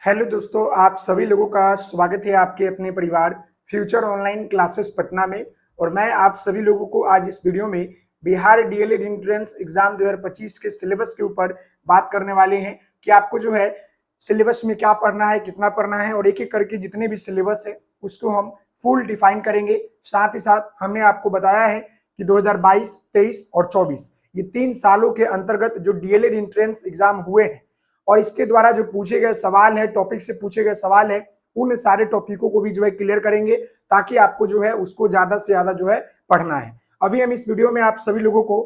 Hello दोस्तों, आप सभी लोगों का स्वागत है आपके अपने परिवार फ्यूचर ऑनलाइन क्लासेस पटना में। और मैं आप सभी लोगों को आज इस वीडियो में बिहार डीएलएड एंट्रेंस एग्जाम 2025 के सिलेबस के ऊपर बात करने वाले हैं कि आपको जो है सिलेबस में क्या पढ़ना है, कितना पढ़ना है, और एक एक करके जितने भी सिलेबस है उसको हम फुल डिफाइन करेंगे। साथ ही साथ हमने आपको बताया है कि 2022, 23 और 24 ये 3 सालों के अंतर्गत जो डीएलएड एंट्रेंस एग्जाम हुए हैं और इसके द्वारा जो पूछे गए सवाल है, टॉपिक से पूछे गए सवाल है, उन सारे टॉपिकों को भी जो है क्लियर करेंगे ताकि आपको जो है उसको ज्यादा से ज्यादा जो है पढ़ना है। अभी हम इस वीडियो में आप सभी लोगों को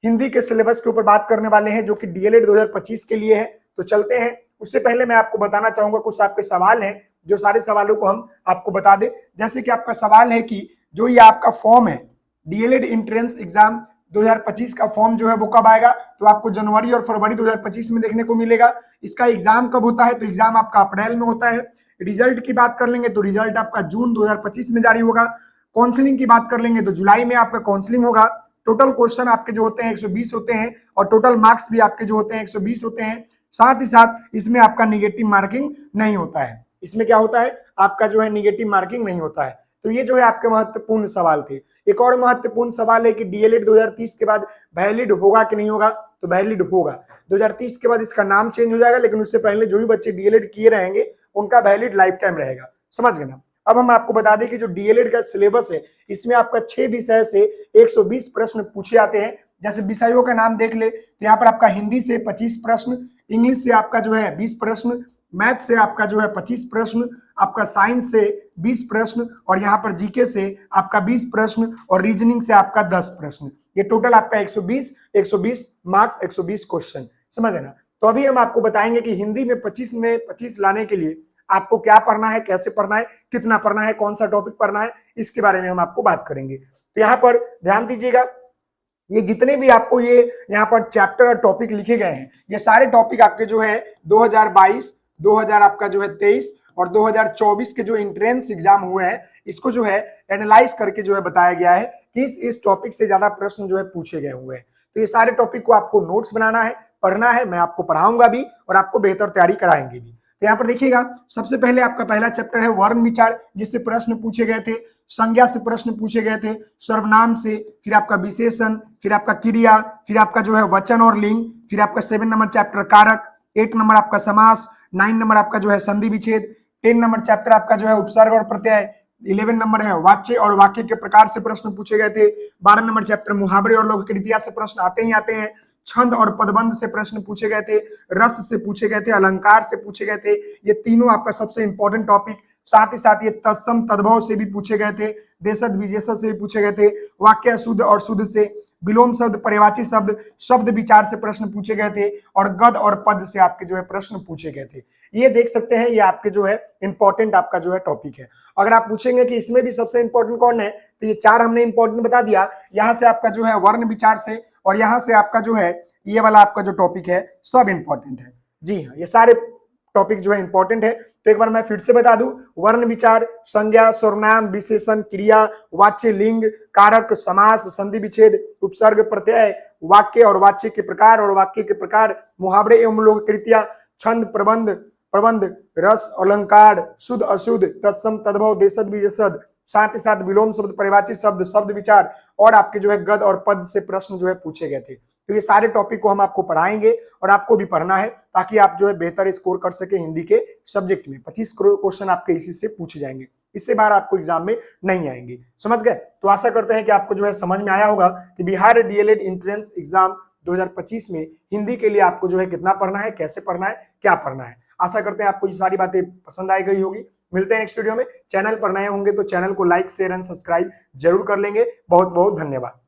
हिंदी के सिलेबस के ऊपर बात करने वाले हैं जो कि डीएलएड 2025 के लिए है। तो चलते हैं। उससे पहले मैं आपको बताना चाहूंगा कुछ आपके सवाल हैं, जो सारे सवालों को हम आपको बता दें। जैसे कि आपका सवाल है कि जो ये आपका फॉर्म है डीएलएड एंट्रेंस एग्जाम 2025 का फॉर्म जो है वो कब आएगा, तो आपको जनवरी और फरवरी 2025 में देखने को मिलेगा। इसका एग्जाम कब होता है, तो एग्जाम आपका अप्रैल में होता है। रिजल्ट की बात कर लेंगे तो रिजल्ट आपका जून 2025 में जारी होगा। काउंसलिंग की बात कर लेंगे तो जुलाई में आपका काउंसलिंग होगा। टोटल क्वेश्चन आपके जो होते हैं 120 होते हैं और टोटल मार्क्स भी आपके जो होते हैं 120 होते हैं। साथ ही साथ इसमें आपका निगेटिव मार्किंग नहीं होता है। इसमें क्या होता है, आपका जो है निगेटिव मार्किंग नहीं होता है। तो ये जो है आपके महत्वपूर्ण सवाल थे। एक और महत्वपूर्ण सवाल है कि डीएलएड 2030 के बाद वैलिड होगा कि नहीं होगा, तो वैलिड होगा। 2030 के बाद इसका नाम चेंज हो जाएगा, लेकिन उससे पहले जो भी बच्चे डीएलएड किए रहेंगे उनका वैलिड लाइफ टाइम रहेगा। समझ गए ना। अब हम आपको बता दें कि जो डीएलएड का सिलेबस है इसमें आपका 6 विषय से 120 प्रश्न पूछे जाते हैं। जैसे विषयों का नाम देख ले तो यहाँ पर आपका हिंदी से 25 प्रश्न, इंग्लिश से आपका जो है 20 प्रश्न, मैथ से आपका जो है 25 प्रश्न, आपका साइंस से 20 प्रश्न, और यहाँ पर जीके से आपका 20 प्रश्न, और रीजनिंग से आपका 10 प्रश्न। ये टोटल आपका 120 मार्क्स, 120 क्वेश्चन। समझ है ना। तो अभी हम आपको बताएंगे कि हिंदी में 25 लाने के लिए आपको क्या पढ़ना है, कैसे पढ़ना है, कितना पढ़ना है, कौन सा टॉपिक पढ़ना है, इसके बारे में हम आपको बात करेंगे। तो यहाँ पर ध्यान दीजिएगा, ये जितने भी आपको ये यहाँ पर चैप्टर और टॉपिक लिखे गए हैं ये सारे टॉपिक आपके जो है 2022, 2000 आपका जो है 23 और 2024 के जो एंट्रेंस एग्जाम हुए हैं इसको जो है एनालाइज करके जो है बताया गया है कि इस टॉपिक से ज्यादा प्रश्न जो है पूछे गए हुए हैं। तो ये सारे टॉपिक को आपको नोट्स बनाना है, पढ़ना है, मैं आपको पढ़ाऊंगा भी और आपको बेहतर तैयारी कराएंगे भी। तो यहाँ पर देखिएगा, सबसे पहले आपका पहला चैप्टर है वर्ण विचार, जिससे प्रश्न पूछे गए थे। संज्ञा से प्रश्न पूछे गए थे, सर्वनाम से, फिर आपका विशेषण, फिर आपका क्रिया, फिर आपका जो है वचन और लिंग, फिर आपका 7 नंबर चैप्टर कारक, 8 नंबर आपका समास, 9 नंबर आपका जो है संधि विच्छेद, 10 नंबर चैप्टर आपका जो है उपसर्ग और प्रत्यय, 11 नंबर है वाच्य और वाक्य के प्रकार से प्रश्न पूछे गए थे। 12 नंबर चैप्टर मुहावरे और लोककृतियां से प्रश्न आते ही आते हैं। छंद और पदबंध से प्रश्न पूछे गए थे, रस से पूछे गए थे, अलंकार से पूछे गए थे। ये तीनों आपका सबसे इंपॉर्टेंट टॉपिक। साथ ही साथ ये तत्सम तद्भव से भी पूछे गए थे, देशद विशेषद से भी पूछे गए थे, वाक्य शुद्ध और शुद्ध से, विलोम शब्द, पर्यायवाची शब्द, शब्द विचार से प्रश्न पूछे गए थे, और गद और पद से आपके जो है प्रश्न पूछे गए थे। ये देख सकते हैं, ये आपके जो है इंपॉर्टेंट आपका जो है टॉपिक है। अगर आप पूछेंगे कि इसमें भी सबसे इंपॉर्टेंट कौन है, तो ये 4 हमने इंपॉर्टेंट बता दिया। यहाँ से आपका जो है वर्ण विचार से, और यहाँ से आपका जो है ये वाला आपका जो टॉपिक है सब इंपॉर्टेंट है। जी हाँ, ये सारे टॉपिक जो है इंपॉर्टेंट है। तो एक बार मैं फिर से बता दूं, वर्ण विचार, संज्ञा, सर्वनाम, विशेषण, क्रिया, वाच्य, लिंग, कारक, समास, संधि विच्छेद, उपसर्ग, प्रत्यय, वाक्य और वाच्य के प्रकार और वाक्य के प्रकार, मुहावरे एवं लोककृतियां, छंद, प्रबंध, रस, अलंकार, शुद्ध अशुद्ध, तत्सम तद्भव, देशद विशेषद, साथ ही साथ विलोम शब्द, पर्यायवाची शब्द, शब्द विचार, और आपके जो है गद और पद से प्रश्न जो है पूछे गए थे। तो ये सारे टॉपिक को हम आपको पढ़ाएंगे और आपको भी पढ़ना है ताकि आप जो है बेहतर स्कोर कर सके हिंदी के सब्जेक्ट में। 25 क्वेश्चन आपके इसी से पूछे जाएंगे, इससे बाहर आपको एग्जाम में नहीं आएंगे। समझ गए। तो आशा करते हैं कि आपको जो है समझ में आया होगा कि बिहार डीएलएड एंट्रेंस एग्जाम 2025 में हिंदी के लिए आपको जो है कितना पढ़ना है, कैसे पढ़ना है, क्या पढ़ना है। आशा करते हैं आपको ये सारी बातें पसंद आई गई होगी। मिलते हैं नेक्स्ट वीडियो में। चैनल पर नए होंगे तो चैनल को लाइक, शेयर एंड सब्सक्राइब जरूर कर लेंगे। बहुत बहुत धन्यवाद।